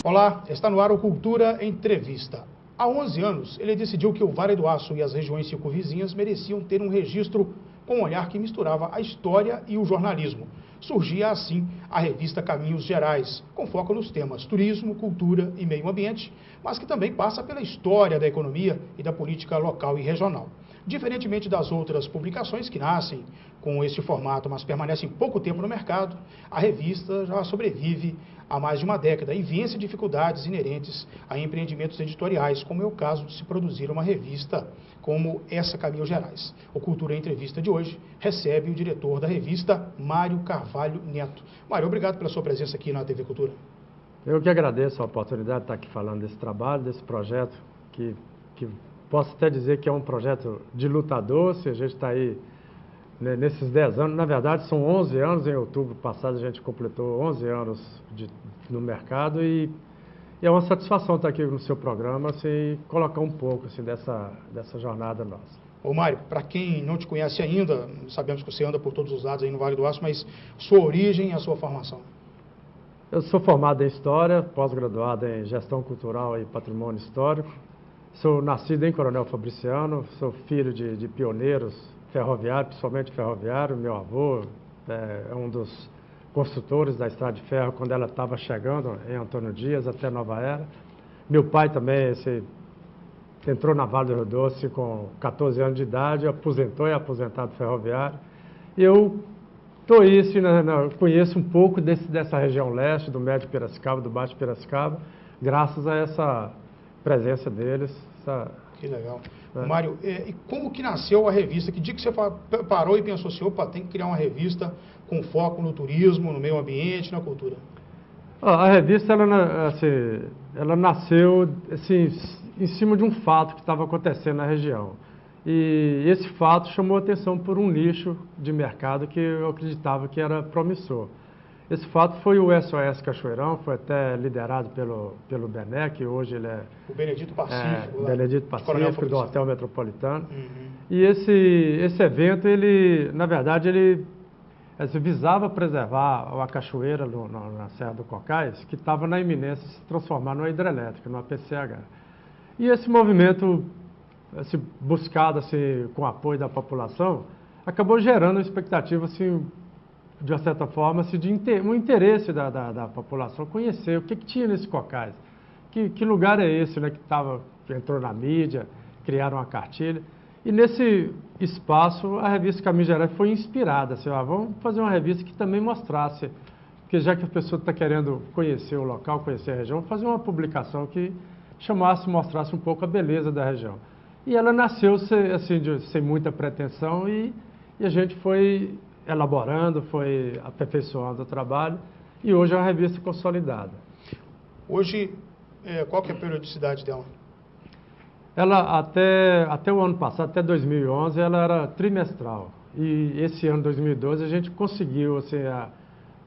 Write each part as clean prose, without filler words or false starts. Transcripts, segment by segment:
Olá, está no ar o Cultura Entrevista. Há 11 anos, ele decidiu que o Vale do Aço e as regiões circunvizinhas mereciam ter um registro com um olhar que misturava a história e o jornalismo. Surgia assim a revista Caminhos Gerais, com foco nos temas turismo, cultura e meio ambiente, mas que também passa pela história da economia e da política local e regional. Diferentemente das outras publicações que nascem com esse formato, mas permanecem pouco tempo no mercado, a revista já sobrevive há mais de uma década e vence dificuldades inerentes a empreendimentos editoriais, como é o caso de se produzir uma revista como essa Caminhos Gerais. O Cultura Entrevista de hoje recebe o diretor da revista, Mário Carvalho Neto. Mário, obrigado pela sua presença aqui na TV Cultura. Eu que agradeço a oportunidade de estar aqui falando desse trabalho, desse projeto, que posso até dizer que é um projeto de lutador. Se a gente está aí nesses 10 anos, na verdade são 11 anos, em outubro passado a gente completou 11 anos no mercado e é uma satisfação estar aqui no seu programa, assim, colocar um pouco assim, dessa jornada nossa. Ô Mário, para quem não te conhece ainda, sabemos que você anda por todos os lados aí no Vale do Aço, mas sua origem e a sua formação? Eu sou formado em História, pós-graduado em Gestão Cultural e Patrimônio Histórico. Sou nascido em Coronel Fabriciano, sou filho de pioneiros ferroviários, principalmente ferroviário. Meu avô é um dos construtores da Estrada de Ferro quando ela estava chegando em Antônio Dias até Nova Era. Meu pai também entrou na Vale do Rio Doce com 14 anos de idade, aposentou e é aposentado ferroviário. E eu estou aí, assim, conheço um pouco dessa região leste, do Médio Piracicaba, do Baixo Piracicaba, graças a essa presença deles. Que legal. Mário, e como que nasceu a revista? Que dia que você parou e pensou assim, opa, tem que criar uma revista com foco no turismo, no meio ambiente, na cultura? A revista, ela nasceu assim, em cima de um fato que estava acontecendo na região. E esse fato chamou a atenção por um nicho de mercado que eu acreditava que era promissor. Esse fato foi o SOS Cachoeirão, foi até liderado pelo Bené, que hoje ele é... O Benedito Pacífico. Benedito Pacífico, do Hotel Metropolitano. Uhum. E esse evento, na verdade, ele visava preservar a cachoeira na Serra do Cocais, que estava na iminência de se transformar numa hidrelétrica, numa PCH. E esse movimento, buscado com o apoio da população, acabou gerando uma expectativa, de uma certa forma, um interesse da população conhecer o que tinha nesse Cocais. Que lugar é esse, né, que entrou na mídia, criaram uma cartilha. E nesse espaço, a revista Caminhos Gerais foi inspirada. Vamos fazer uma revista que também mostrasse, porque já que a pessoa está querendo conhecer o local, conhecer a região, fazer uma publicação que mostrasse um pouco a beleza da região. E ela nasceu sem muita pretensão e a gente foi elaborando, foi aperfeiçoando o trabalho e hoje é uma revista consolidada. Hoje, qual que é a periodicidade dela? Ela, até o ano passado, até 2011, ela era trimestral. E esse ano, 2012, a gente conseguiu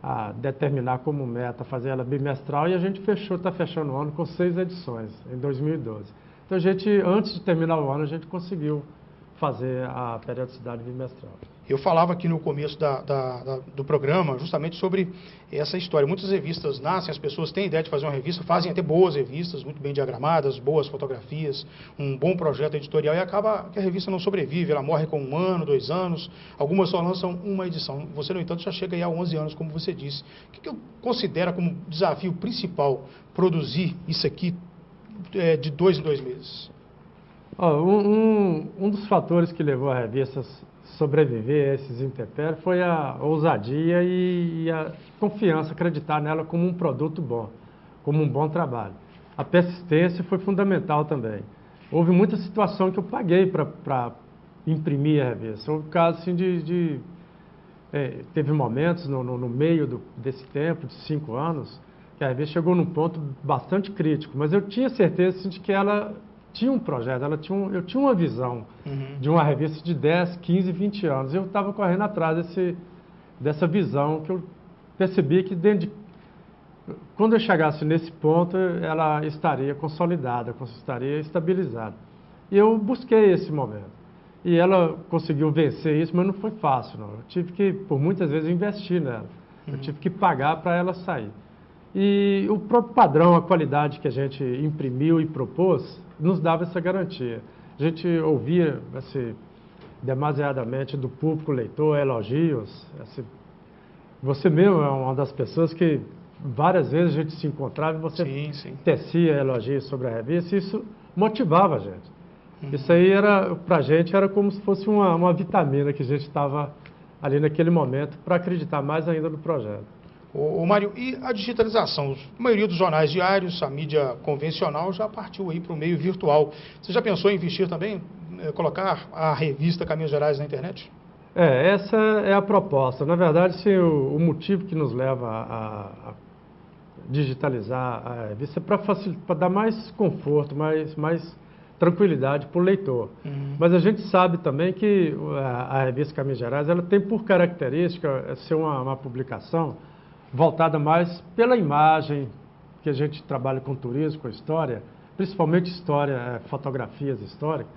a determinar como meta fazer ela bimestral e a gente está fechando o ano com 6 edições, em 2012. Então, antes de terminar o ano, a gente conseguiu fazer a periodicidade bimestral. Eu falava aqui no começo do programa justamente sobre essa história. Muitas revistas nascem, as pessoas têm ideia de fazer uma revista, fazem até boas revistas, muito bem diagramadas, boas fotografias, um bom projeto editorial e acaba que a revista não sobrevive, ela morre com 1 ano, 2 anos, algumas só lançam uma edição. Você, no entanto, já chega aí há 11 anos, como você disse. O que eu considero como desafio principal produzir isso aqui de 2 em 2 meses? Um dos fatores que levou a revista sobreviver a esses intempéries foi a ousadia e a confiança, acreditar nela como um produto bom, como um bom trabalho. A persistência foi fundamental também. Houve muita situação que eu paguei para imprimir a revista. Houve casos teve momentos no meio desse tempo, de 5 anos, que a revista chegou num ponto bastante crítico, mas eu tinha certeza de que ela tinha um projeto, eu tinha uma visão de uma revista de 10, 15, 20 anos. Eu estava correndo atrás dessa visão que eu percebi que quando eu chegasse nesse ponto, ela estaria consolidada, estaria estabilizada. E eu busquei esse momento. E ela conseguiu vencer isso, mas não foi fácil, não. Eu tive que, por muitas vezes, investir nela. Eu tive que pagar para ela sair. E o próprio padrão, a qualidade que a gente imprimiu e propôs, nos dava essa garantia. A gente ouvia demasiadamente do público leitor elogios. Você mesmo é uma das pessoas que várias vezes a gente se encontrava e você tecia elogios sobre a revista, e isso motivava a gente. Isso aí pra a gente era como se fosse uma vitamina que a gente estava ali naquele momento para acreditar mais ainda no projeto. Ô Mário, e a digitalização? A maioria dos jornais diários, a mídia convencional já partiu aí para o meio virtual. Você já pensou em investir também, colocar a revista Caminhos Gerais na internet? Essa é a proposta. Na verdade, o motivo que nos leva a digitalizar a revista é para dar mais conforto, mais tranquilidade para o leitor. Mas a gente sabe também que a revista Caminhos Gerais ela tem por característica ser uma publicação voltada mais pela imagem, que a gente trabalha com turismo, com história, principalmente história, fotografias históricas.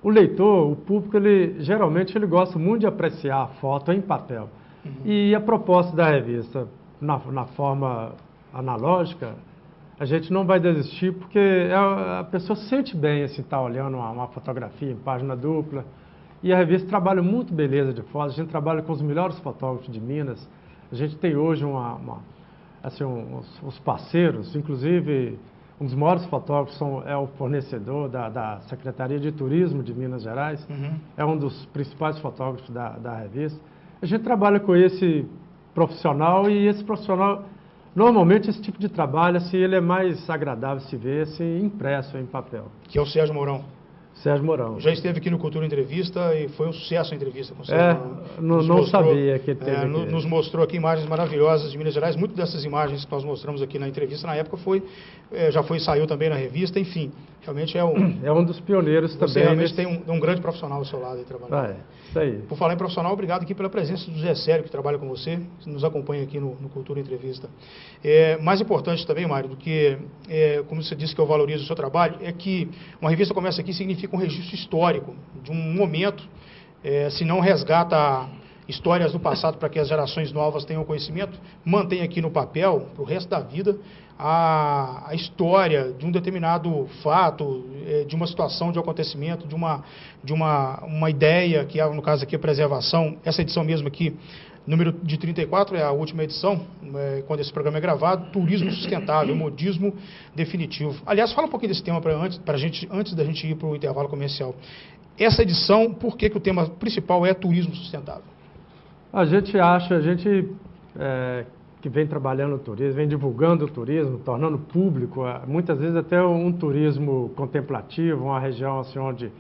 O leitor, o público, geralmente ele gosta muito de apreciar a foto em papel. E a proposta da revista, na forma analógica, a gente não vai desistir porque a pessoa se sente bem assim, estar olhando uma fotografia em página dupla. E a revista trabalha muito beleza de fotos, a gente trabalha com os melhores fotógrafos de Minas. A gente tem hoje os parceiros, inclusive um dos maiores fotógrafos é o fornecedor da Secretaria de Turismo de Minas Gerais, é um dos principais fotógrafos da revista. A gente trabalha com esse profissional e esse profissional, normalmente esse tipo de trabalho, assim, ele é mais agradável se ver assim, impresso em papel. Que é o Sérgio Mourão. Sérgio Mourão. Já esteve aqui no Cultura Entrevista e foi um sucesso a entrevista com o Sérgio Mourão. Não sabia que ele teve aqui. Nos mostrou aqui imagens maravilhosas de Minas Gerais. Muitas dessas imagens que nós mostramos aqui na entrevista, na época, saiu também na revista. Enfim, realmente é um dos pioneiros também. Você realmente tem um grande profissional ao seu lado aí trabalhando. Isso aí. Por falar em profissional, obrigado aqui pela presença do Zé Célio, que trabalha com você, que nos acompanha aqui no Cultura Entrevista. Mais importante também, Mário, do que, como você disse que eu valorizo o seu trabalho, é que uma revista começa aqui significa um registro histórico de um momento, se não resgata histórias do passado para que as gerações novas tenham conhecimento, mantém aqui no papel, para o resto da vida, a história de um determinado fato, de uma situação, de um acontecimento, de uma ideia, que no caso aqui a preservação. Essa edição mesmo aqui, número de 34, é a última edição, quando esse programa é gravado, Turismo Sustentável, Modismo Definitivo. Aliás, fala um pouquinho desse tema antes da gente ir para o intervalo comercial. Essa edição, por que o tema principal é turismo sustentável? A gente que vem trabalhando o turismo, vem divulgando o turismo, tornando público, muitas vezes até um turismo contemplativo, uma região assim, onde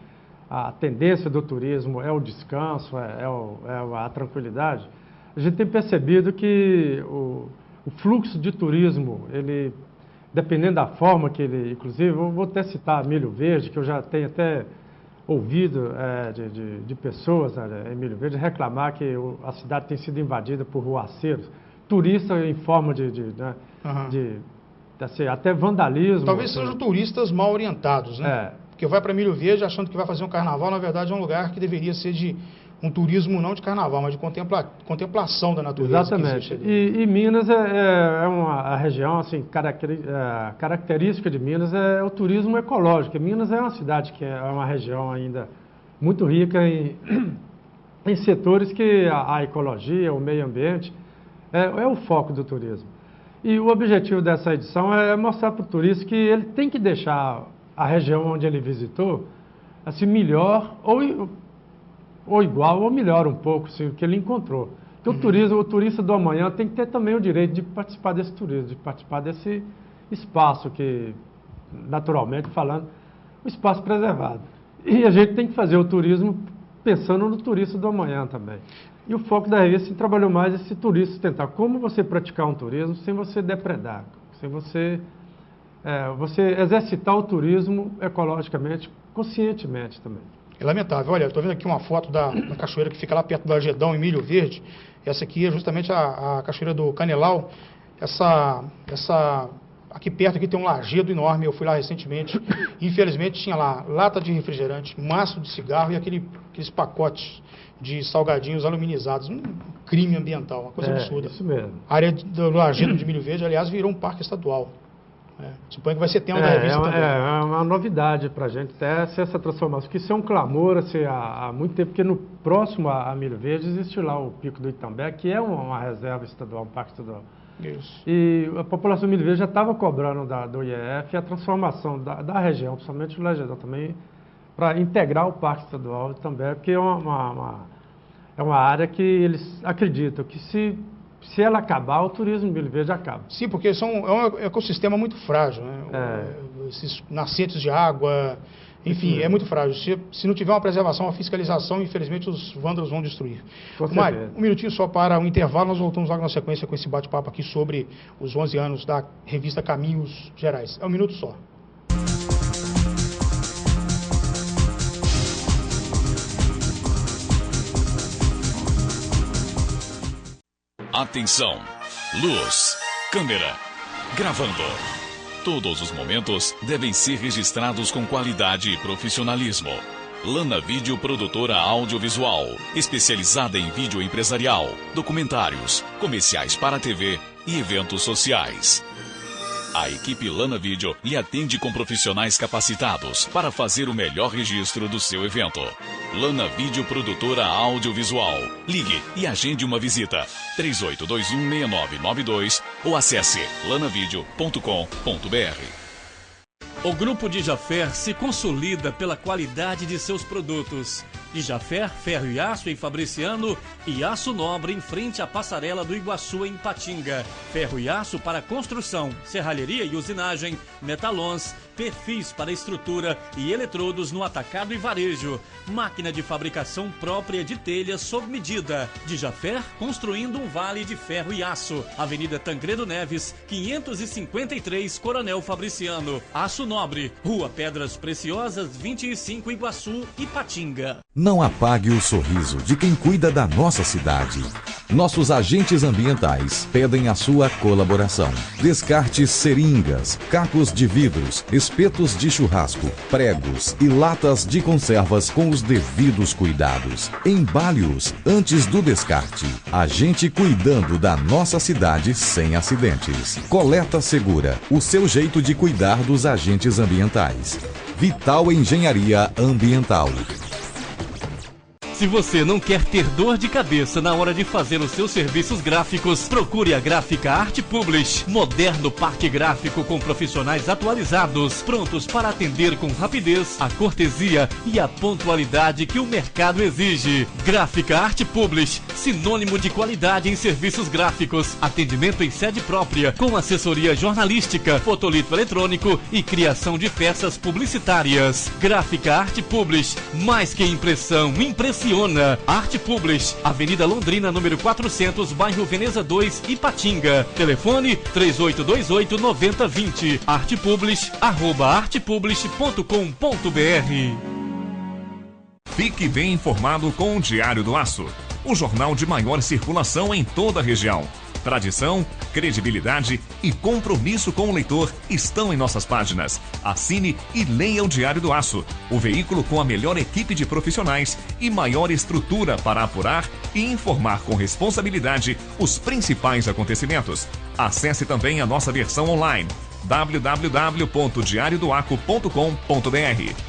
a tendência do turismo é o descanso, a tranquilidade. A gente tem percebido que o fluxo de turismo, ele, dependendo da forma que ele, inclusive, eu vou até citar Milho Verde, que eu já tenho até ouvido de pessoas em Milho Verde reclamar que a cidade tem sido invadida por ruaceiros, turistas em forma assim, até vandalismo. Talvez sejam turistas mal orientados, né? Porque vai para Milho Verde achando que vai fazer um carnaval, na verdade é um lugar que deveria ser de um turismo não de carnaval, mas de contemplação da natureza. Exatamente. E Minas a região, assim, característica de Minas é o turismo ecológico. Minas é uma cidade que é uma região ainda muito rica em setores que a ecologia, o meio ambiente, é o foco do turismo. E o objetivo dessa edição é mostrar para o turista que ele tem que deixar a região onde ele visitou assim, melhor ou igual ou melhor um pouco, assim, o que ele encontrou. Então, o turista do amanhã tem que ter também o direito de participar desse turismo, de participar desse espaço que, naturalmente falando, um espaço preservado. E a gente tem que fazer o turismo pensando no turista do amanhã também. E o foco da revista trabalhou mais esse turista tentar como você praticar um turismo sem você depredar, sem você exercitar o turismo ecologicamente, conscientemente também. É lamentável. Olha, estou vendo aqui uma foto da cachoeira que fica lá perto do Argedão, em Milho Verde. Essa aqui é justamente a cachoeira do Canelau. A aqui perto aqui tem um lajedo enorme, eu fui lá recentemente, infelizmente tinha lá lata de refrigerante, maço de cigarro e aqueles pacotes de salgadinhos aluminizados, um crime ambiental, uma coisa absurda. Isso mesmo. A área do lajedo de Milho Verde, aliás, virou um parque estadual. Suponho que vai ser tema da revista também. É uma novidade para a gente até essa transformação, porque isso é um clamor assim, há muito tempo, porque no próximo a Milho Verde existe lá o Pico do Itambé, que é uma reserva estadual, um parque estadual. Isso. E a população do Milho Verde já estava cobrando do IEF a transformação da região, principalmente do Lajedão também, para integrar o parque estadual também, porque é uma área que eles acreditam que se ela acabar, o turismo de Milho Verde acaba. Sim, porque é um ecossistema muito frágil, né? Esses nascentes de água, enfim, é muito frágil. Se não tiver uma preservação, uma fiscalização, infelizmente os vândalos vão destruir. Mário, um minutinho só para o intervalo, nós voltamos logo na sequência com esse bate-papo aqui sobre os 11 anos da revista Caminhos Gerais. É um minuto só. Atenção, luz, câmera, gravando. Todos os momentos devem ser registrados com qualidade e profissionalismo. Lana Vídeo Produtora Audiovisual, especializada em vídeo empresarial, documentários, comerciais para TV e eventos sociais. A equipe Lana Vídeo lhe atende com profissionais capacitados para fazer o melhor registro do seu evento. Lana Vídeo Produtora Audiovisual. Ligue e agende uma visita. 38216992 ou acesse lanavideo.com.br. O Grupo Dijaffer se consolida pela qualidade de seus produtos. Dijaffer, ferro e aço em Fabriciano e aço nobre em frente à passarela do Iguaçu em Patinga. Ferro e aço para construção, serralheria e usinagem, metalons, perfis para estrutura e eletrodos no atacado e varejo. Máquina de fabricação própria de telhas sob medida. Dijaffer construindo um vale de ferro e aço. Avenida Tancredo Neves, 553, Coronel Fabriciano. Aço Nobre, Rua Pedras Preciosas, 25, Iguaçu, Ipatinga. Não apague o sorriso de quem cuida da nossa cidade. Nossos agentes ambientais pedem a sua colaboração. Descarte seringas, cacos de vidros, espetos de churrasco, pregos e latas de conservas com os devidos cuidados. Embale-os antes do descarte. A gente cuidando da nossa cidade sem acidentes. Coleta Segura, o seu jeito de cuidar dos agentes ambientais. Vital Engenharia Ambiental. Se você não quer ter dor de cabeça na hora de fazer os seus serviços gráficos, procure a Gráfica Arte Publish. Moderno parque gráfico com profissionais atualizados, prontos para atender com rapidez, a cortesia e a pontualidade que o mercado exige. Gráfica Arte Publish, sinônimo de qualidade em serviços gráficos. Atendimento em sede própria, com assessoria jornalística, fotolito eletrônico e criação de peças publicitárias. Gráfica Arte Publish, mais que impressão, impressiona. Arte Publish, Avenida Londrina, número 400, bairro Veneza 2, Ipatinga. Telefone 3828-9020. Artepublish, @artepublish.com.br. Fique bem informado com o Diário do Aço, o jornal de maior circulação em toda a região. Tradição, credibilidade e compromisso com o leitor estão em nossas páginas. Assine e leia o Diário do Aço, o veículo com a melhor equipe de profissionais e maior estrutura para apurar e informar com responsabilidade os principais acontecimentos. Acesse também a nossa versão online, www.diariodoaco.com.br.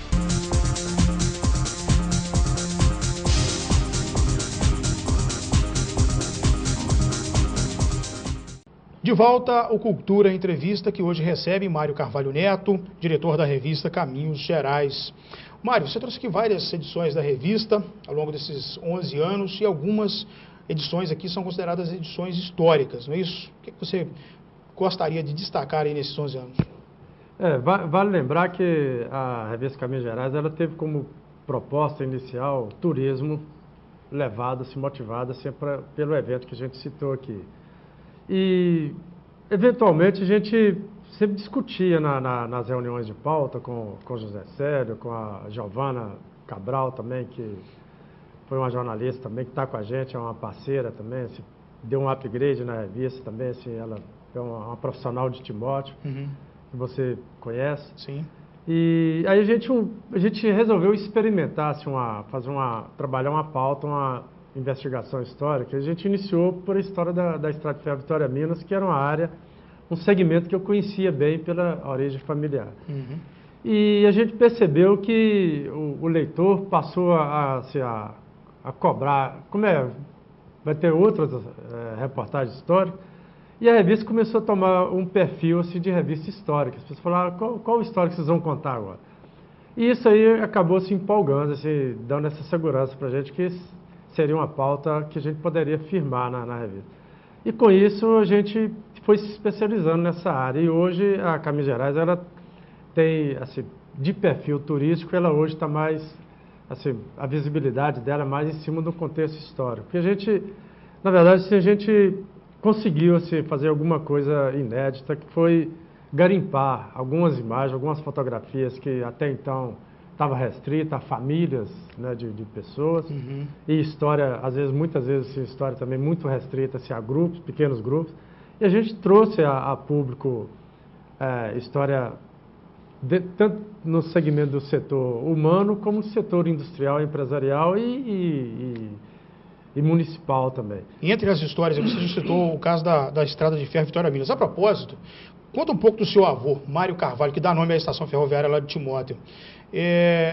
De volta, o Cultura Entrevista, que hoje recebe Mário Carvalho Neto, diretor da revista Caminhos Gerais. Mário, você trouxe aqui várias edições da revista ao longo desses 11 anos e algumas edições aqui são consideradas edições históricas, não é isso? O que você gostaria de destacar aí nesses 11 anos? Vale lembrar que a revista Caminhos Gerais ela teve como proposta inicial turismo levado, motivado sempre pelo evento que a gente citou aqui. E, eventualmente, a gente sempre discutia nas reuniões de pauta com o José Célio, com a Giovana Cabral também, que foi uma jornalista também, que está com a gente, é uma parceira também, deu um upgrade na revista também, ela é uma profissional de Timóteo, que você conhece. Sim. E aí a gente resolveu experimentar, assim, trabalhar uma pauta, uma investigação histórica. A gente iniciou por a história da Estrada de Ferro Vitória Minas, que era uma área, um segmento que eu conhecia bem pela origem familiar. E a gente percebeu que o leitor passou a cobrar, vai ter outras reportagens históricas, e a revista começou a tomar um perfil assim, de revista histórica. As pessoas falaram, qual história que vocês vão contar agora? E isso aí acabou se empolgando, assim, dando essa segurança para a gente que seria uma pauta que a gente poderia firmar na revista. E com isso a gente foi se especializando nessa área. E hoje a Caminhos Gerais, ela tem, assim, de perfil turístico, ela hoje está mais, assim, a visibilidade dela é mais em cima do contexto histórico. Porque a gente, na verdade, assim, a gente conseguiu assim, fazer alguma coisa inédita, que foi garimpar algumas imagens, algumas fotografias que até então estava restrita a famílias, né, de pessoas, e história, muitas vezes, assim, história também muito restrita assim, a grupos, pequenos grupos, e a gente trouxe a público história tanto no segmento do setor humano, como no setor industrial, empresarial e municipal também. E entre as histórias, você já citou o caso da Estrada de Ferro Vitória Minas. A propósito, conta um pouco do seu avô, Mário Carvalho, que dá nome à estação ferroviária lá de Timóteo.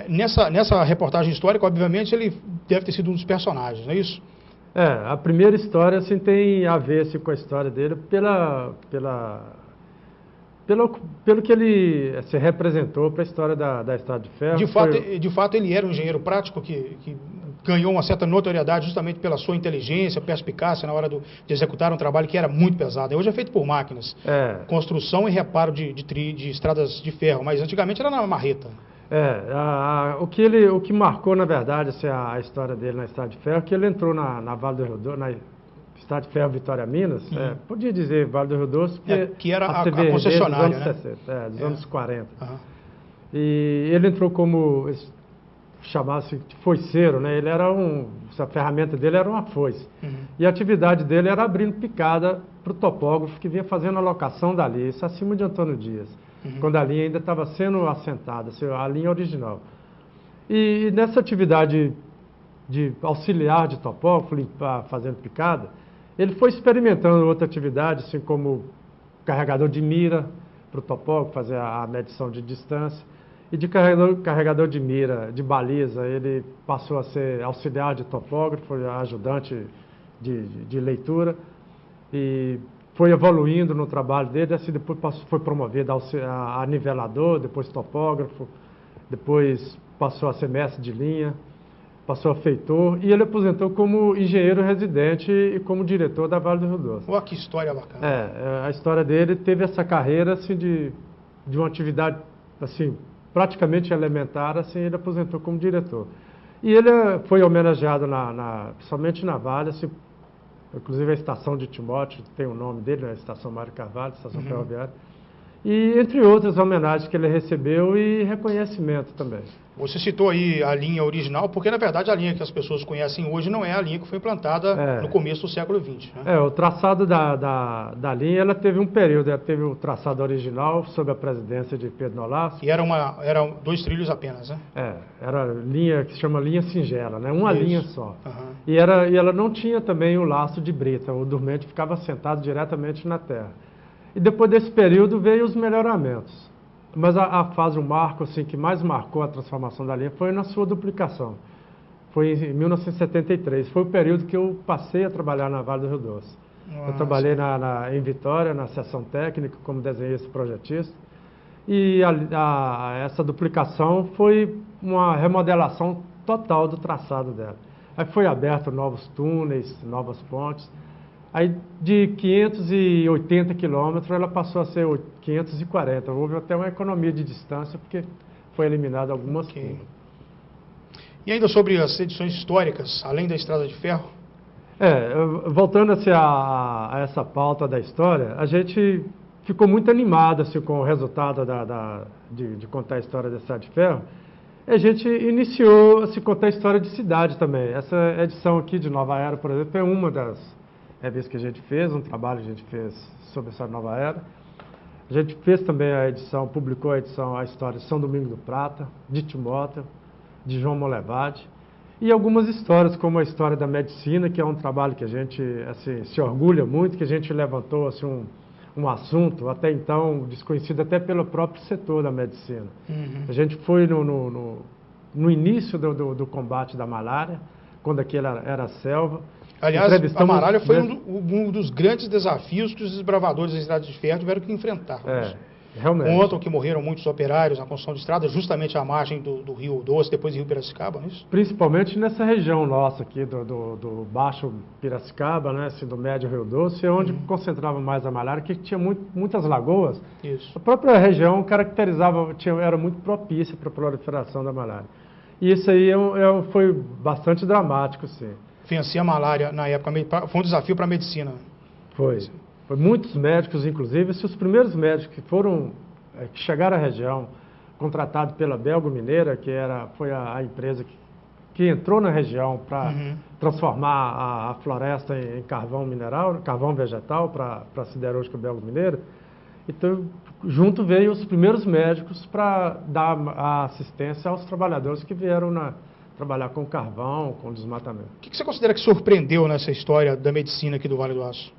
Nessa reportagem histórica, obviamente, ele deve ter sido um dos personagens, não é isso? A primeira história assim, tem a ver assim, com a história dele pelo que ele se representou para a história da Estrada de Ferro. De fato, ele era um engenheiro prático que ganhou uma certa notoriedade justamente pela sua inteligência, perspicácia na hora de executar um trabalho que era muito pesado. Hoje é feito por máquinas, construção e reparo de estradas de ferro, mas antigamente era na marreta. O que marcou, na verdade, assim, a história dele na Estrada de Ferro, que ele entrou na Vale do Rio Doce, na Estrada de Ferro Vitória Minas, podia dizer Vale do Rio Doce, porque que era a concessionária, dos anos 60, dos anos 40. E ele entrou como, chamasse de foiceiro, né? Ele era a ferramenta dele era uma foice. E a atividade dele era abrindo picada para o topógrafo que vinha fazendo a locação da linha, isso acima de Antônio Dias, quando a linha ainda estava sendo assentada, a linha original. E nessa atividade de auxiliar de topógrafo, fazendo picada, ele foi experimentando outra atividade, assim como carregador de mira para o topógrafo, fazer a medição de distância. E de carregador de mira, de baliza, ele passou a ser auxiliar de topógrafo, ajudante de leitura, e foi evoluindo no trabalho dele, assim depois foi promovido a nivelador, depois topógrafo, depois passou a ser mestre de linha, passou a feitor, e ele aposentou como engenheiro residente e como diretor da Vale do Rio Doce. Olha que história bacana. A história dele teve essa carreira assim, de uma atividade assim, praticamente elementar, assim, ele aposentou como diretor. E ele foi homenageado somente na Vale, assim, inclusive a estação de Timóteo, tem o nome dele, né, a Estação Mário Carvalho, Estação Ferroviária, e entre outras homenagens que ele recebeu e reconhecimento também. Você citou aí a linha original, porque na verdade a linha que as pessoas conhecem hoje não é a linha que foi implantada no começo do século XX. Né? O traçado da linha, ela teve um período, ela teve o traçado original sob a presidência de Pedro Nolasco. E eram 2 trilhos apenas, né? Era linha que se chama linha singela, né? Uma linha só. E ela não tinha também o laço de brita, o dormente ficava sentado diretamente na terra. E depois desse período veio os melhoramentos. Mas a fase, o marco assim, que mais marcou a transformação da linha foi na sua duplicação. Foi em 1973. Foi o período que eu passei a trabalhar na Vale do Rio Doce. Eu trabalhei em Vitória, na seção técnica, como desenhista e projetista. E essa duplicação foi uma remodelação total do traçado dela. Aí foi aberto novos túneis, novas pontes. Aí de 580 quilômetros ela passou a ser 540. Houve até uma economia de distância, porque foi eliminada algumas curvas. E ainda sobre as edições históricas, além da Estrada de Ferro? Voltando assim, a essa pauta da história, a gente ficou muito animado assim, com o resultado de contar a história da Estrada de Ferro. E a gente iniciou a se contar a história de cidade também. Essa edição aqui de Nova Era, por exemplo, é uma revista que a gente fez, um trabalho que a gente fez sobre essa nova era. A gente fez também a edição, publicou a edição, a história de São Domingos do Prata, de Timóteo, de João Molevade, e algumas histórias, como a história da medicina, que é um trabalho que a gente assim, se orgulha muito, que a gente levantou assim, um assunto até então desconhecido até pelo próprio setor da medicina. A gente foi no início do combate da malária, quando aquilo era selva. Aliás, a malária foi um dos grandes desafios que os desbravadores da Estrada de Ferro tiveram que enfrentar. Realmente. Contam que morreram muitos operários na construção de estradas, justamente à margem do Rio Doce, depois do Rio Piracicaba, não é isso? Principalmente nessa região nossa aqui, do Baixo Piracicaba, né, assim, do Médio Rio Doce, onde concentrava mais a malária, que tinha muitas lagoas. Isso. A própria região caracterizava, era muito propícia para a proliferação da malária. E isso aí foi bastante dramático, sim. Vencer a malária na época foi um desafio para a medicina. Foi muitos médicos, inclusive, os primeiros médicos que chegaram à região, contratados pela Belgo Mineira, que foi a empresa que entrou na região para transformar a floresta em carvão mineral, carvão vegetal para a siderúrgica Belgo Mineira. Então, junto veio os primeiros médicos para dar a assistência aos trabalhadores que vieram trabalhar com carvão, com desmatamento. O que você considera que surpreendeu nessa história da medicina aqui do Vale do Aço?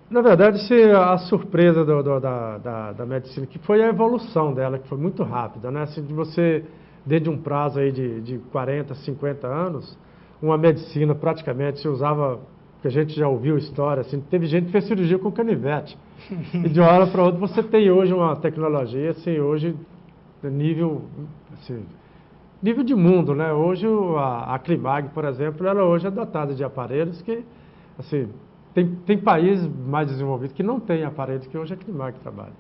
Na verdade, a surpresa da medicina, que foi a evolução dela, que foi muito rápida, né? Assim, de você, desde um prazo aí de 40, 50 anos, uma medicina praticamente se usava, que a gente já ouviu história, assim, teve gente que fez cirurgia com canivete. E de uma hora para outra você tem hoje uma tecnologia, assim, hoje, nível de mundo, né? Hoje a Climag, por exemplo, ela hoje é dotada de aparelhos que, assim, tem países mais desenvolvidos que não têm aparelhos que hoje a Climag trabalha.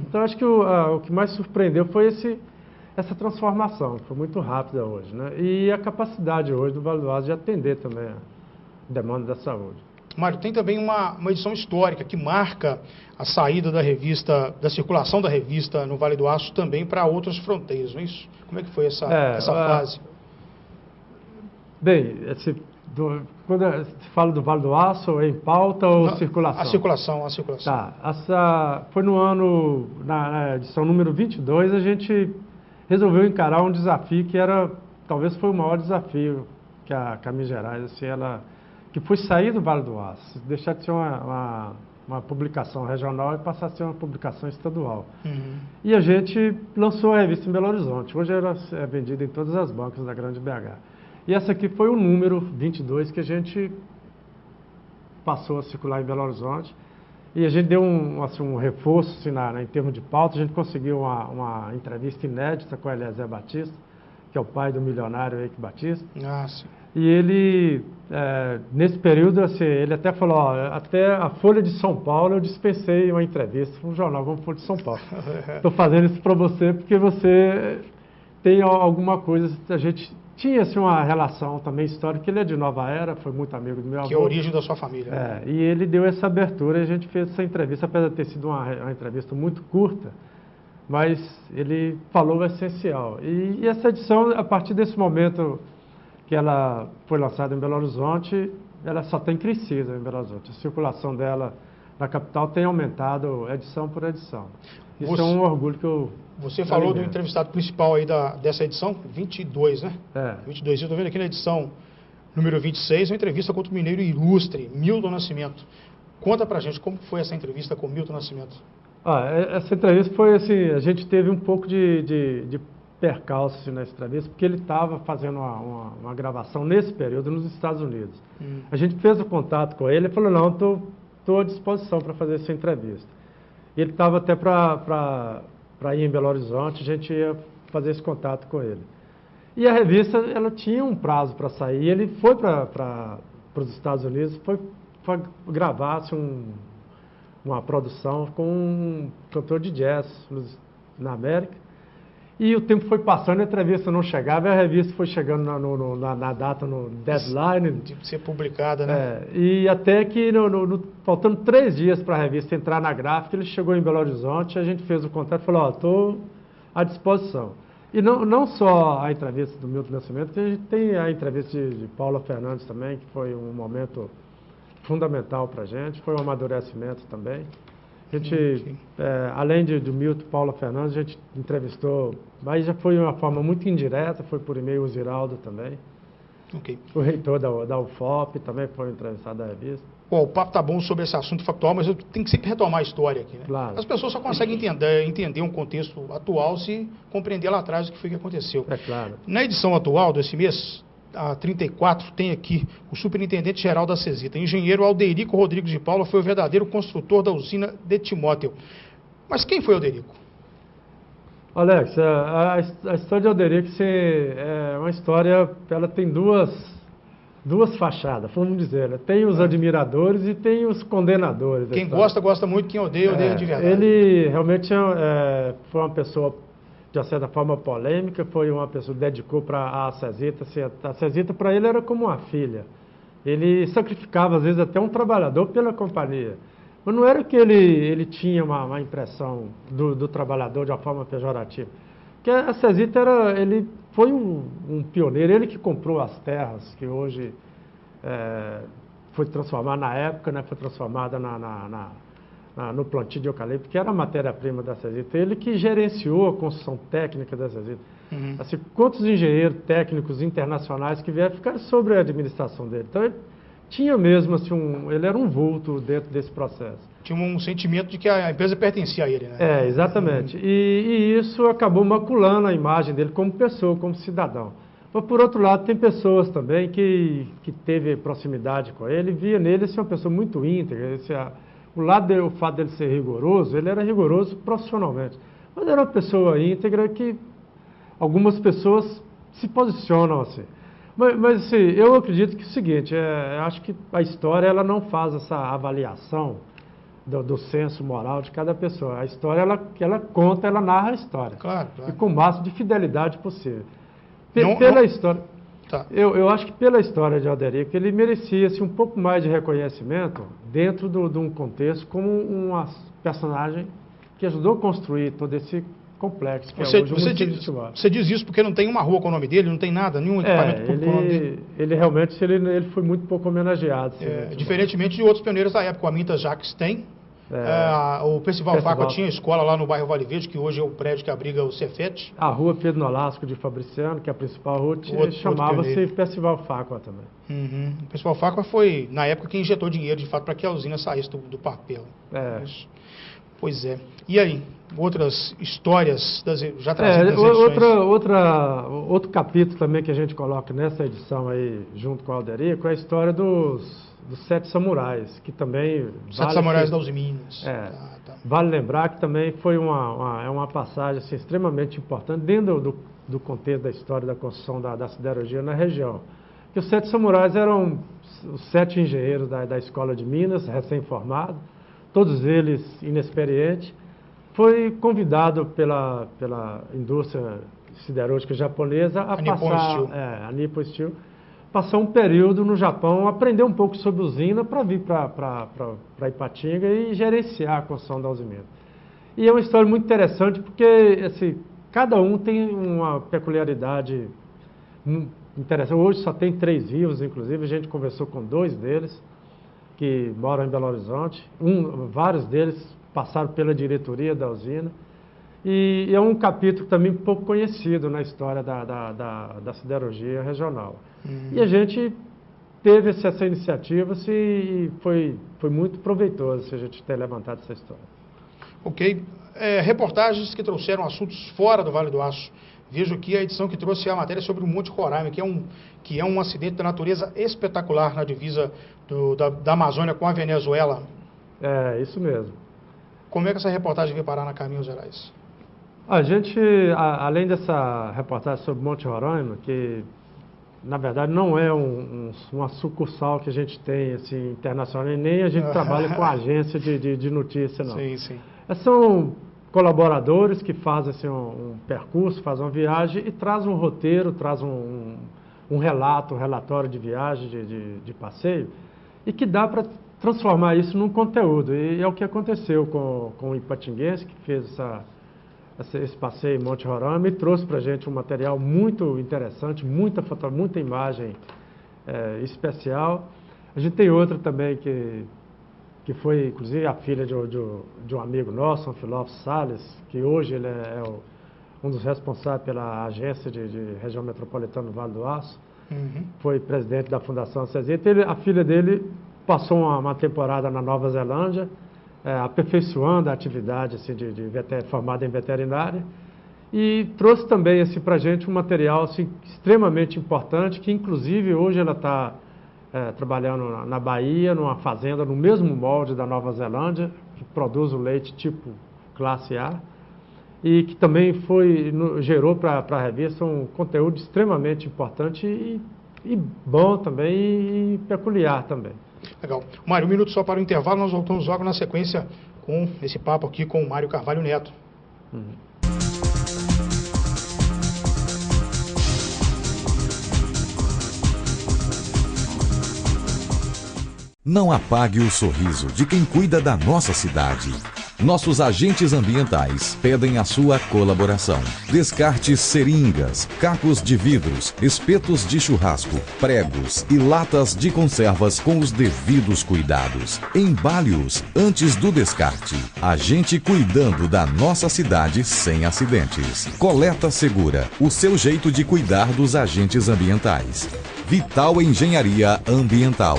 Então, acho que o que mais surpreendeu foi essa transformação, que foi muito rápida hoje, né? E a capacidade hoje do Vale do Aço de atender também a demanda da saúde. Mário, tem também uma edição histórica que marca a saída da revista, da circulação da revista no Vale do Aço também para outras fronteiras, não é isso? Como é que foi essa fase? Bem, quando se fala do Vale do Aço, é em pauta ou circulação? A circulação. Tá, foi no ano, na edição número 22, a gente resolveu encarar um desafio que talvez foi o maior desafio que a Minas Gerais, assim, que foi sair do Vale do Aço, deixar de ser uma publicação regional e passar a ser uma publicação estadual. E a gente lançou a revista em Belo Horizonte. Hoje ela é vendida em todas as bancas da Grande BH. E essa aqui foi o número 22 que a gente passou a circular em Belo Horizonte. E a gente deu um reforço assim, em termos de pauta. A gente conseguiu uma entrevista inédita com o Eliezer Batista, que é o pai do milionário Eike Batista. Nossa. E ele, nesse período, assim, ele até falou, até a Folha de São Paulo eu dispensei uma entrevista para um jornal como Folha de São Paulo. Estou fazendo isso para você porque você tem alguma coisa, a gente tinha assim, uma relação também histórica, ele é de Nova Era, foi muito amigo do meu avô. Que é a origem da sua família. E ele deu essa abertura e a gente fez essa entrevista, apesar de ter sido uma entrevista muito curta, mas ele falou o essencial. E essa edição, a partir desse momento que ela foi lançada em Belo Horizonte, ela só tem crescido em Belo Horizonte. A circulação dela na capital tem aumentado edição por edição. Isso é um orgulho que eu... Você falou do entrevistado principal aí dessa edição, 22, né? 22. Eu estou vendo aqui na edição número 26, uma entrevista com o mineiro ilustre, Milton Nascimento. Conta pra gente como foi essa entrevista com Milton Nascimento. Essa entrevista foi assim, a gente teve um pouco de percalço nessa entrevista, porque ele estava fazendo uma gravação nesse período nos Estados Unidos. A gente fez o contato com ele e falou, não, estou à disposição para fazer essa entrevista. E ele estava até para ir em Belo Horizonte, a gente ia fazer esse contato com ele. E a revista, ela tinha um prazo para sair, e ele foi para os Estados Unidos, foi gravar assim, uma produção com um cantor de jazz na América. E o tempo foi passando, a entrevista não chegava, e a revista foi chegando na data, no deadline. De ser publicada, né? E até que, faltando 3 dias para a revista entrar na gráfica, ele chegou em Belo Horizonte, a gente fez o contato e falou, estou à disposição. E não só a entrevista do Milton Nascimento, que a gente tem a entrevista de Paula Fernandes também, que foi um momento fundamental para a gente, foi um amadurecimento também. A gente, além do Milton, Paula Fernandes, a gente entrevistou, mas já foi de uma forma muito indireta, foi por e-mail o Ziraldo também. Ok. O reitor da UFOP também foi entrevistado da revista. Bom, o papo tá bom sobre esse assunto factual, mas eu tenho que sempre retomar a história aqui, né? Claro. As pessoas só conseguem entender um contexto atual se compreender lá atrás o que foi que aconteceu. É claro. Na edição atual desse mês, a 34, tem aqui o superintendente-geral da CESITA, engenheiro Alderico Rodrigues de Paula, foi o verdadeiro construtor da usina de Timóteo. Mas quem foi Alderico? Alex, a história de Alderico é uma história, ela tem duas fachadas, vamos dizer, né? Tem os admiradores e tem os condenadores. Quem gosta, gosta muito, quem odeia, odeia de verdade. Ele realmente foi uma pessoa, de uma certa forma, polêmica, foi uma pessoa que dedicou para a CESITA. A CESITA, para ele, era como uma filha. Ele sacrificava, às vezes, até um trabalhador pela companhia. Mas não era que ele tinha uma impressão do trabalhador de uma forma pejorativa. Porque a CESITA ele foi um pioneiro, ele que comprou as terras, que hoje foi transformada na época, né, foi transformada no plantio de eucalipto, que era a matéria-prima da CESITA. Ele que gerenciou a construção técnica da CESITA. Uhum. Assim, quantos engenheiros técnicos internacionais que vieram ficar sobre a administração dele. Então, ele tinha mesmo, assim, ele era um vulto dentro desse processo. Tinha um sentimento de que a empresa pertencia a ele, né? Exatamente. E isso acabou maculando a imagem dele como pessoa, como cidadão. Mas, por outro lado, tem pessoas também que teve proximidade com ele, via nele assim, uma pessoa muito íntegra. O fato dele ser rigoroso, ele era rigoroso profissionalmente. Mas era uma pessoa íntegra que algumas pessoas se posicionam assim. Mas assim, eu acredito que é o seguinte, acho que a história ela não faz essa avaliação do senso moral de cada pessoa. A história, ela conta, ela narra a história. Claro. E com o máximo de fidelidade possível. História, tá. eu acho que pela história de Alderico, ele merecia assim, um pouco mais de reconhecimento dentro de um contexto como um personagem que ajudou a construir todo esse complexo que é hoje o município de Timóteo. Você diz isso porque não tem uma rua com o nome dele, não tem nada, nenhum equipamento público com o nome dele? Ele realmente ele foi muito pouco homenageado. Diferentemente de outros pioneiros da época, o Aminta Jacques tem. O Percival Facua tinha escola lá no bairro Vale Verde, que hoje é o prédio que abriga o Cefet. A rua Pedro Nolasco de Fabriciano, que é a principal rua, chamava-se Percival Facua também. Uhum. O Percival Facua foi, na época, quem injetou dinheiro, de fato, para que a usina saísse do papel. Pois é. E aí, outras histórias já trazidas nas edições? Outro capítulo também que a gente coloca nessa edição aí, junto com o Alderico, é a história dos 7 samurais, que também... Sete Samurais das Minas. Vale lembrar que também foi uma passagem assim, extremamente importante dentro do contexto da história da construção da siderurgia na região. Que os 7 samurais eram os 7 engenheiros da Escola de Minas, recém-formados, todos eles inexperientes. Foi convidado pela indústria siderúrgica japonesa a Nippon Steel, passar um período no Japão, aprender um pouco sobre usina para vir para Ipatinga e gerenciar a construção da usina. E é uma história muito interessante porque assim, cada um tem uma peculiaridade interessante. Hoje só tem 3 vivos, inclusive a gente conversou com 2 deles que moram em Belo Horizonte. Vários deles passaram pela diretoria da usina. E é um capítulo também pouco conhecido na história da siderurgia regional. E a gente teve essa iniciativa e foi muito proveitoso a gente ter levantado essa história. Ok. Reportagens que trouxeram assuntos fora do Vale do Aço. Vejo aqui a edição que trouxe a matéria sobre o Monte Roraima, que é um acidente da natureza espetacular na divisa da Amazônia com a Venezuela. Isso mesmo. Como é que essa reportagem veio parar na Caminhos Gerais? A gente, além dessa reportagem sobre Monte Roraima, que na verdade não é uma sucursal que a gente tem assim, internacional, nem a gente trabalha com agência de notícia, não. Sim. São colaboradores que fazem assim, um percurso, fazem uma viagem e trazem um roteiro, trazem um relatório de viagem, de passeio, e que dá para transformar isso num conteúdo. E é o que aconteceu com o ipatinguense, que fez esse passeio em Monte Roraima e trouxe para a gente um material muito interessante, muita imagem especial. A gente tem outra também que foi, inclusive, a filha de um amigo nosso, Anfilófilo Salles, que hoje ele é um dos responsáveis pela agência de região metropolitana do Vale do Aço. Foi presidente da Fundação Cesita. A filha dele passou uma temporada na Nova Zelândia, aperfeiçoando a atividade assim, formada em veterinária, e trouxe também assim, para a gente um material assim, extremamente importante, que inclusive hoje ela está trabalhando na Bahia, numa fazenda no mesmo molde da Nova Zelândia, que produz o leite tipo classe A, e que também gerou para a revista um conteúdo extremamente importante e bom também e peculiar também. Legal. Mário, um minuto só para o intervalo, nós voltamos logo na sequência com esse papo aqui com o Mário Carvalho Neto. Não apague o sorriso de quem cuida da nossa cidade. Nossos agentes ambientais pedem a sua colaboração. Descarte seringas, cacos de vidros, espetos de churrasco, pregos e latas de conservas com os devidos cuidados. Embale-os antes do descarte. A gente cuidando da nossa cidade sem acidentes. Coleta Segura, o seu jeito de cuidar dos agentes ambientais. Vital Engenharia Ambiental.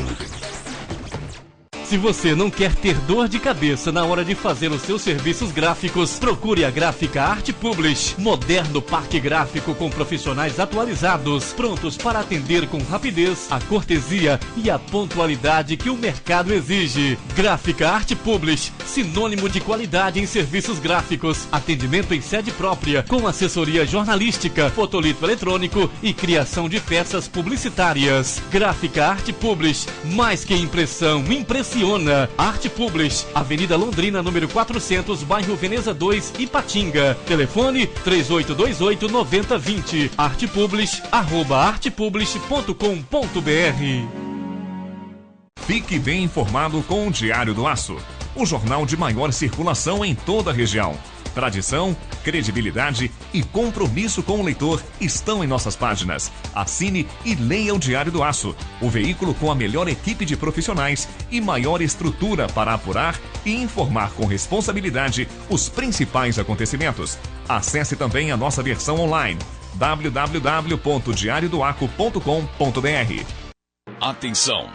Se você não quer ter dor de cabeça na hora de fazer os seus serviços gráficos, procure a Gráfica Art Publish. Moderno parque gráfico com profissionais atualizados, prontos para atender com rapidez, a cortesia e a pontualidade que o mercado exige. Gráfica Art Publish, sinônimo de qualidade em serviços gráficos. Atendimento em sede própria, com assessoria jornalística, fotolito eletrônico e criação de peças publicitárias. Gráfica Art Publish, mais que impressão, impressiona. Art Publish, Avenida Londrina, número 400, bairro Veneza 2, Ipatinga. Telefone 3828-9020. artpublish@artpublish.com.br. Fique bem informado com o Diário do Aço, o jornal de maior circulação em toda a região. Tradição, credibilidade e compromisso com o leitor estão em nossas páginas. Assine e leia o Diário do Aço, o veículo com a melhor equipe de profissionais e maior estrutura para apurar e informar com responsabilidade os principais acontecimentos. Acesse também a nossa versão online, www.diariodoaco.com.br. Atenção!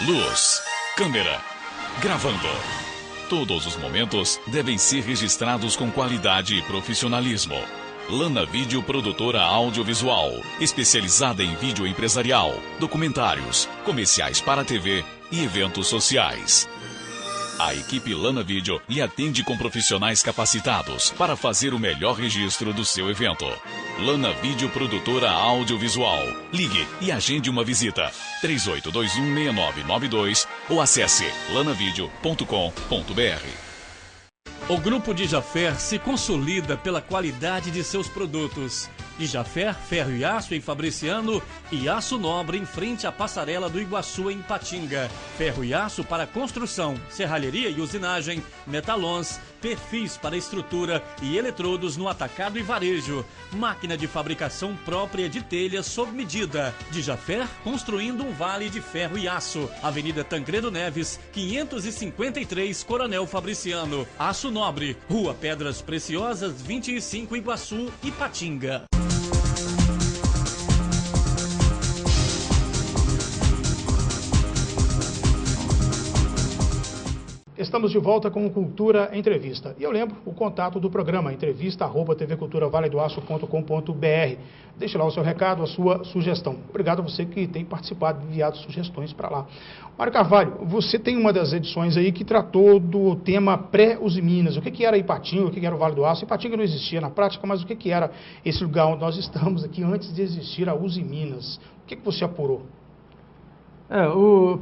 Luz, câmera, gravando. Todos os momentos devem ser registrados com qualidade e profissionalismo. Lana Vídeo Produtora Audiovisual, especializada em vídeo empresarial, documentários, comerciais para TV e eventos sociais. A equipe Lana Vídeo lhe atende com profissionais capacitados para fazer o melhor registro do seu evento. Lana Vídeo Produtora Audiovisual. Ligue e agende uma visita. 38216992 ou acesse lanavideo.com.br. O Grupo Dijaffer se consolida pela qualidade de seus produtos. Dijaffer, ferro e aço em Fabriciano e aço nobre em frente à passarela do Iguaçu em Ipatinga. Ferro e aço para construção, serralheria e usinagem, metalons, perfis para estrutura e eletrodos no atacado e varejo. Máquina de fabricação própria de telhas sob medida. Dijaffer, construindo um vale de ferro e aço. Avenida Tancredo Neves, 553, Coronel Fabriciano. Aço Nobre, Rua Pedras Preciosas, 25, Iguaçu, Ipatinga. Estamos de volta com o Cultura Entrevista. E eu lembro o contato do programa, entrevista@tvculturavaledoaço.com.br. Deixe lá o seu recado, a sua sugestão. Obrigado a você que tem participado, enviado sugestões para lá. Mário Carvalho, você tem uma das edições aí que tratou do tema pré-Usiminas. O que era Ipatinga, o que era o Vale do Aço? Ipatinga não existia na prática, mas o que era esse lugar onde nós estamos aqui antes de existir a Usiminas? O que você apurou?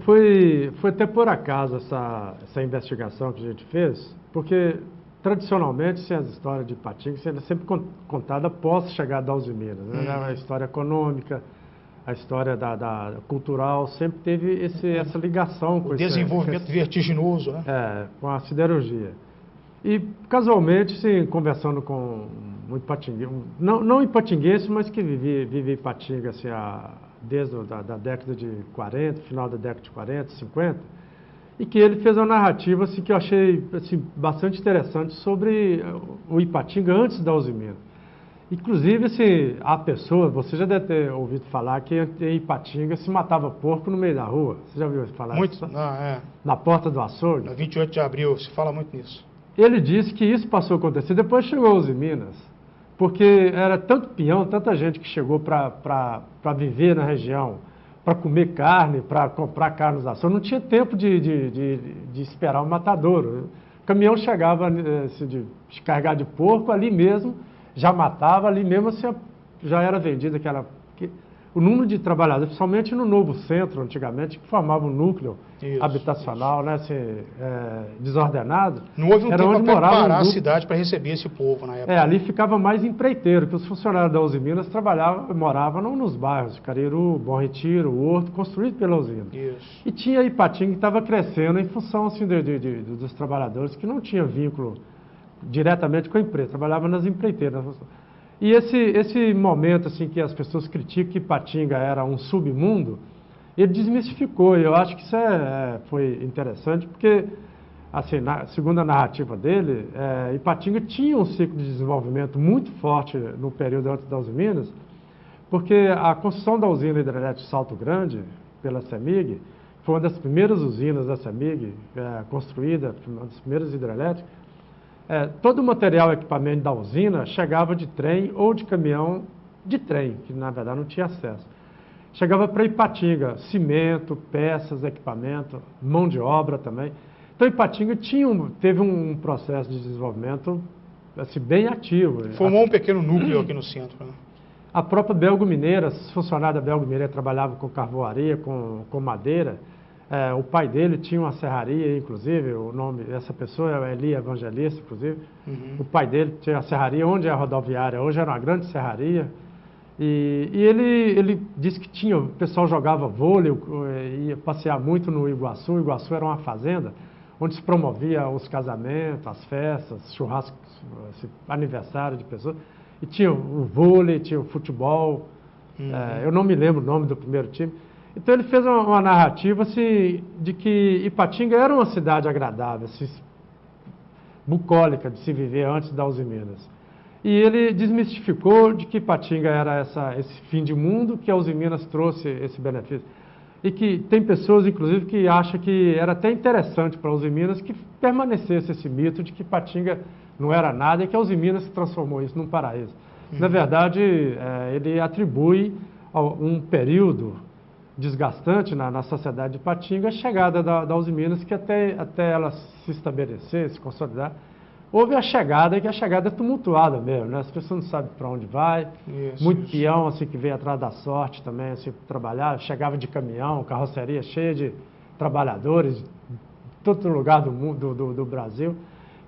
Foi até por acaso essa investigação que a gente fez, porque tradicionalmente as histórias de Ipatinga são sempre contadas após a chegada da Usiminas, né? A história econômica, a história da cultural, sempre teve essa ligação com o desenvolvimento vertiginoso, né? Com a siderurgia. E casualmente, sim, conversando com não ipatinguense, mas que vive Ipatinga assim, desde da década de 40, final da década de 40, 50, e que ele fez uma narrativa assim, que eu achei assim, bastante interessante sobre o Ipatinga antes da Uzi Minas. Inclusive, assim, você já deve ter ouvido falar que em Ipatinga se matava porco no meio da rua. Você já ouviu falar muito, isso? É. Na porta do açougue? Na 28 de abril, se fala muito nisso. Ele disse que isso passou a acontecer, depois chegou Uzi Minas, porque era tanto peão, tanta gente que chegou para viver na região, para comer carne, para comprar carne nos açougues, não tinha tempo de esperar o matadouro. O caminhão chegava assim, de carregar de porco ali mesmo, já matava ali mesmo, assim, já era vendido o número de trabalhadores, principalmente no Novo Centro, antigamente, que formava um núcleo habitacional, né, assim, desordenado. Não houve um tempo para preparar a grupo... cidade para receber esse povo na época. Ali ficava mais empreiteiro, que os funcionários da Uzi Minas moravam nos bairros, Careiro, Bom Retiro, Horto, construído pela usina. Isso. E tinha Ipatinga que estava crescendo em função assim, dos trabalhadores que não tinham vínculo diretamente com a empresa, trabalhavam nas empreiteiras. E esse momento assim que as pessoas criticam que Ipatinga era um submundo, ele desmistificou, e eu acho que isso foi interessante, porque, assim, segundo a narrativa dele, Ipatinga tinha um ciclo de desenvolvimento muito forte no período antes da Uzi Minas, porque a construção da usina hidrelétrica Salto Grande, pela CEMIG, foi uma das primeiras usinas da CEMIG construída, uma das primeiras hidrelétricas. Todo o material e equipamento da usina chegava de trem ou de caminhão de trem, que na verdade não tinha acesso. Chegava para Ipatinga, cimento, peças, equipamento, mão de obra também. Então Ipatinga teve um processo de desenvolvimento assim, bem ativo. Formou um pequeno núcleo aqui no centro, né? A própria Belgo Mineira, os funcionários da Belgo Mineira trabalhavam com carvoaria, com madeira. O pai dele tinha uma serraria, inclusive, o nome dessa pessoa é Eli Evangelista, inclusive. Uhum. O pai dele tinha a serraria, onde é a rodoviária, hoje era uma grande serraria. E ele disse que o pessoal jogava vôlei, ia passear muito no Iguaçu. O Iguaçu era uma fazenda onde se promovia os casamentos, as festas, churrascos, aniversário de pessoas. E tinha o vôlei, tinha o futebol. Uhum. Eu não me lembro o nome do primeiro time. Então ele fez uma narrativa assim, de que Ipatinga era uma cidade agradável, assim, bucólica de se viver antes da Uzi Minas. E ele desmistificou de que Ipatinga era esse fim de mundo, que a Uzi Minas trouxe esse benefício. E que tem pessoas, inclusive, que acham que era até interessante para a Uzi Minas que permanecesse esse mito de que Ipatinga não era nada e que a Uzi Minas transformou isso num paraíso. Na verdade, ele atribui um período desgastante na sociedade de Ipatinga, a chegada da Uzi Minas, que até ela se estabelecer, se consolidar, houve a chegada, que a chegada é tumultuada mesmo, né? As pessoas não sabem para onde vai, muito peão, assim, que veio atrás da sorte também, assim, trabalhar, chegava de caminhão, carroceria cheia de trabalhadores, de todo lugar do mundo, do Brasil.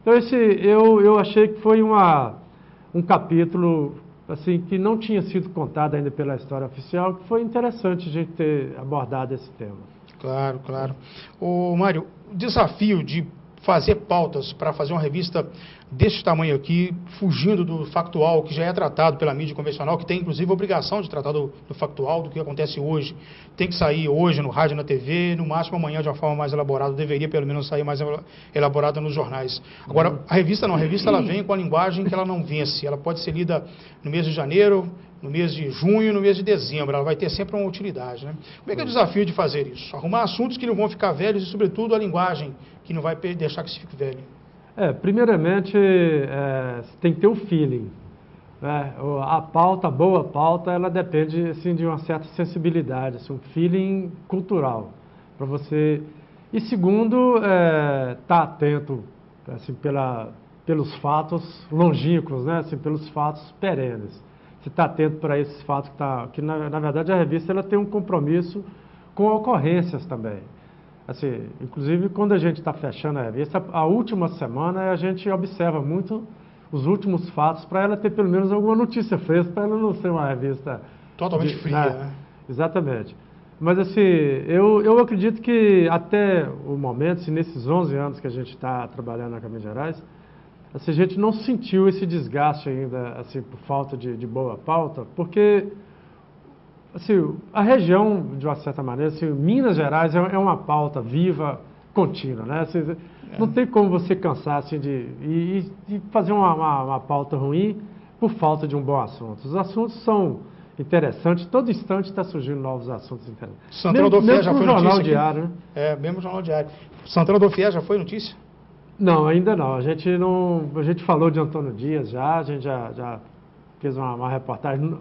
Então, eu achei que foi um capítulo assim, que não tinha sido contado ainda pela história oficial, que foi interessante a gente ter abordado esse tema. Claro, claro. Ô, Mário, o desafio de fazer pautas para fazer uma revista desse tamanho aqui, fugindo do factual, que já é tratado pela mídia convencional, que tem inclusive a obrigação de tratar do factual, do que acontece hoje. Tem que sair hoje no rádio, na TV, no máximo amanhã de uma forma mais elaborada, deveria pelo menos sair mais elaborada nos jornais. Agora, a revista ela vem com a linguagem que ela não vence, ela pode ser lida no mês de janeiro, no mês de junho, no mês de dezembro, ela vai ter sempre uma utilidade, né? Como é que é o desafio de fazer isso? Arrumar assuntos que não vão ficar velhos e, sobretudo, a linguagem que não vai deixar que se fique velho. Primeiramente, tem que ter o feeling. Né? A boa pauta, ela depende assim, de uma certa sensibilidade, assim, um feeling cultural para você. E segundo, estar atento assim, pelos fatos longínquos, né? Assim, pelos fatos perenes. Você está atento para esses fatos que na verdade a revista ela tem um compromisso com ocorrências também. Assim, inclusive quando a gente está fechando a revista, a última semana a gente observa muito os últimos fatos para ela ter pelo menos alguma notícia fresca, para ela não ser uma revista totalmente fria, né? Exatamente. Mas assim, eu acredito que até o momento, nesses 11 anos que a gente está trabalhando na Caminhos Gerais, assim, a gente não sentiu esse desgaste ainda, assim, por falta de boa pauta, porque assim, a região, de uma certa maneira, assim, Minas Gerais é uma pauta viva, contínua, né? Assim, não tem como você cansar assim, de fazer uma pauta ruim por falta de um bom assunto. Os assuntos são interessantes, todo instante está surgindo novos assuntos interessantes. Santana do Fiel já foi jornal notícia diário, né? Mesmo Jornal Diário. Santana do Fiel já foi notícia? Não, ainda não. A gente falou de Antônio Dias já, a gente já fez uma reportagem.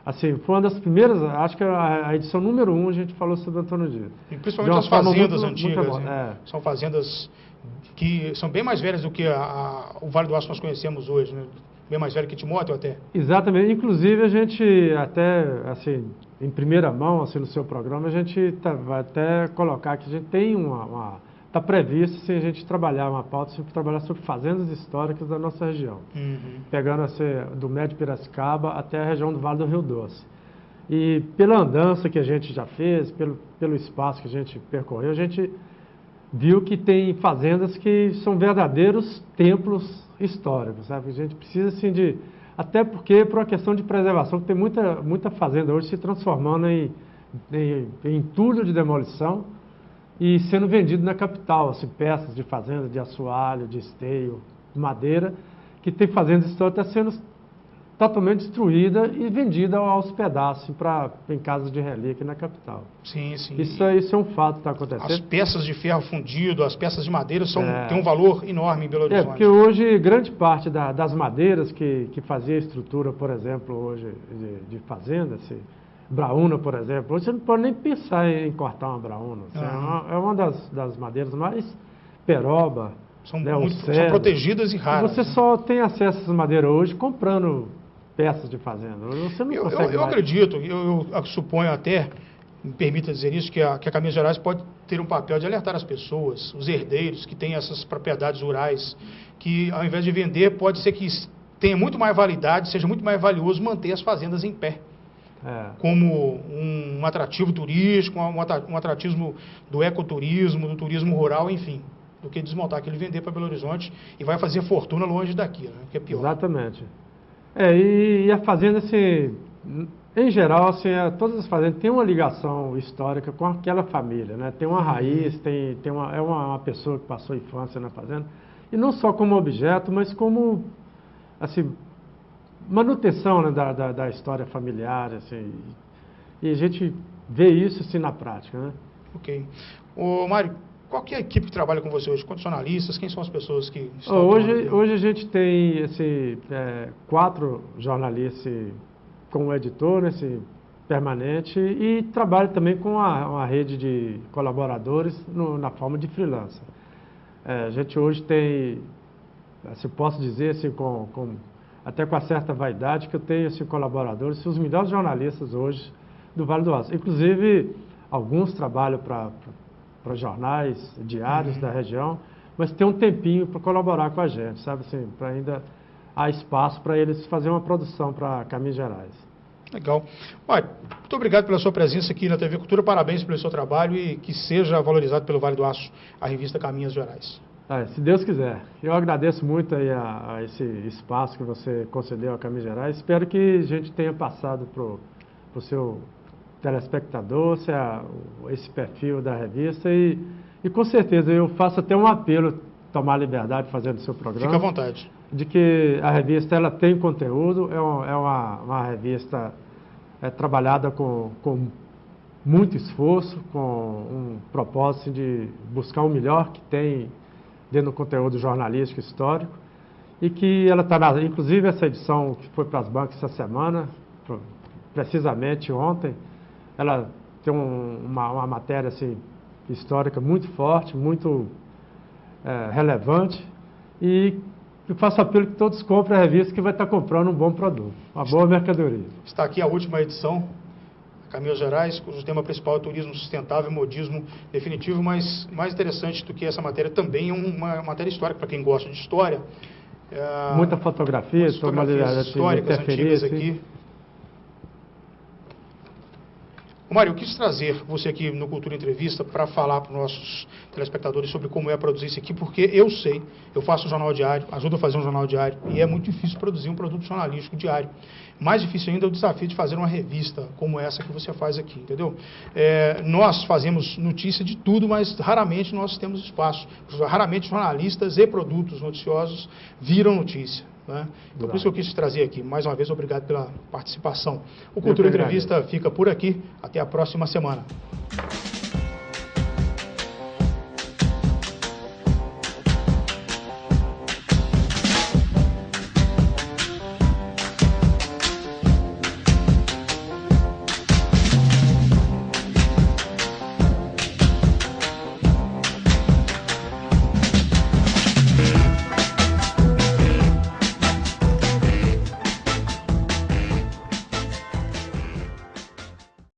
Assim, foi uma das primeiras, acho que a edição número 1 a gente falou sobre Antônio Dias. E principalmente as fazendas antigas. Né? São fazendas que são bem mais velhas do que o Vale do Aço que nós conhecemos hoje, né? Bem mais velho que Timóteo até. Exatamente. Inclusive a gente até, assim, em primeira mão, assim, no seu programa, a gente vai até colocar que a gente tem está previsto assim, a gente trabalhar uma pauta, trabalhar sobre fazendas históricas da nossa região. Pegando assim, do Médio Piracicaba até a região do Vale do Rio Doce. E pela andança que a gente já fez, pelo espaço que a gente percorreu, a gente viu que tem fazendas que são verdadeiros templos históricos, sabe? A gente precisa assim até porque por uma questão de preservação, que tem muita fazenda hoje se transformando em entulho de demolição e sendo vendido na capital, assim, peças de fazenda, de assoalho, de esteio, de madeira, que tem fazendas históricas sendo totalmente destruída e vendida aos pedaços em casas de relíquia na capital. Sim, sim. Isso é um fato que está acontecendo. As peças de ferro fundido, as peças de madeira têm um valor enorme em Belo Horizonte. Porque hoje grande parte das madeiras que fazia a estrutura, por exemplo, hoje de fazenda, assim, braúna, por exemplo, hoje você não pode nem pensar em cortar uma braúna. Assim, é uma das madeiras mais peroba. São protegidas e raras. Você só tem acesso a essas madeiras hoje comprando peças de fazenda. Você não consegue eu acredito, eu suponho até, me permita dizer isso, que a Caminhos Gerais pode ter um papel de alertar as pessoas, os herdeiros que têm essas propriedades rurais, que ao invés de vender, pode ser que tenha muito mais validade, seja muito mais valioso manter as fazendas em pé. Como um atrativo turístico, um atrativo do ecoturismo, do turismo rural, enfim, do que desmontar aquilo e vender para Belo Horizonte e vai fazer fortuna longe daqui, né? Que é pior. Exatamente. E a fazenda, assim, em geral, assim, todas as fazendas têm uma ligação histórica com aquela família, né? Tem uma raiz, é uma pessoa que passou a infância na fazenda, e não só como objeto, mas como, assim, manutenção, né, da história familiar, assim, e a gente vê isso, assim, na prática, né? Ok. Ô, Mário, qual que é a equipe que trabalha com você hoje? Quantos jornalistas? Quem são as pessoas que estão... Hoje a gente tem 4 jornalistas como editor, permanente, e trabalho também com uma rede de colaboradores na forma de freelancer. A gente hoje tem, assim, posso dizer assim, até com uma certa vaidade, que eu tenho assim, colaboradores, os melhores jornalistas hoje do Vale do Aço. Inclusive, alguns trabalham para jornais diários da região, mas tem um tempinho para colaborar com a gente, sabe assim, para ainda há espaço para eles fazerem uma produção para Caminhos Gerais. Legal. Olha, muito obrigado pela sua presença aqui na TV Cultura, parabéns pelo seu trabalho e que seja valorizado pelo Vale do Aço a revista Caminhos Gerais. Se Deus quiser. Eu agradeço muito aí a esse espaço que você concedeu a Caminhos Gerais. Espero que a gente tenha passado para o seu telespectador, esse perfil da revista e com certeza eu faço até um apelo, tomar liberdade fazendo o seu programa. Fica à vontade. De que a revista ela tem conteúdo, é uma revista trabalhada com muito esforço, com um propósito de buscar o melhor que tem dentro do conteúdo jornalístico histórico e que ela está, inclusive essa edição que foi para as bancas essa semana, precisamente ontem, ela tem uma matéria assim, histórica muito forte, muito relevante e eu faço apelo que todos comprem a revista que vai estar comprando um bom produto, uma boa mercadoria. Está aqui a última edição, Caminhos Gerais, cujo tema principal é turismo sustentável e modismo definitivo, mas mais interessante do que essa matéria também é uma matéria histórica, para quem gosta de história. Muita fotografia, fotografias históricas, antigas aqui. Mário, eu quis trazer você aqui no Cultura Entrevista para falar para os nossos telespectadores sobre como é produzir isso aqui, porque eu sei, eu faço um jornal diário, ajudo a fazer um jornal diário, e é muito difícil produzir um produto jornalístico diário. Mais difícil ainda é o desafio de fazer uma revista como essa que você faz aqui, entendeu? Nós fazemos notícia de tudo, mas raramente nós temos espaço. Raramente jornalistas e produtos noticiosos viram notícia. Né? Então, por isso que eu quis te trazer aqui. Mais uma vez, obrigado pela participação. O Cultura Entrevista fica por aqui. Até a próxima semana.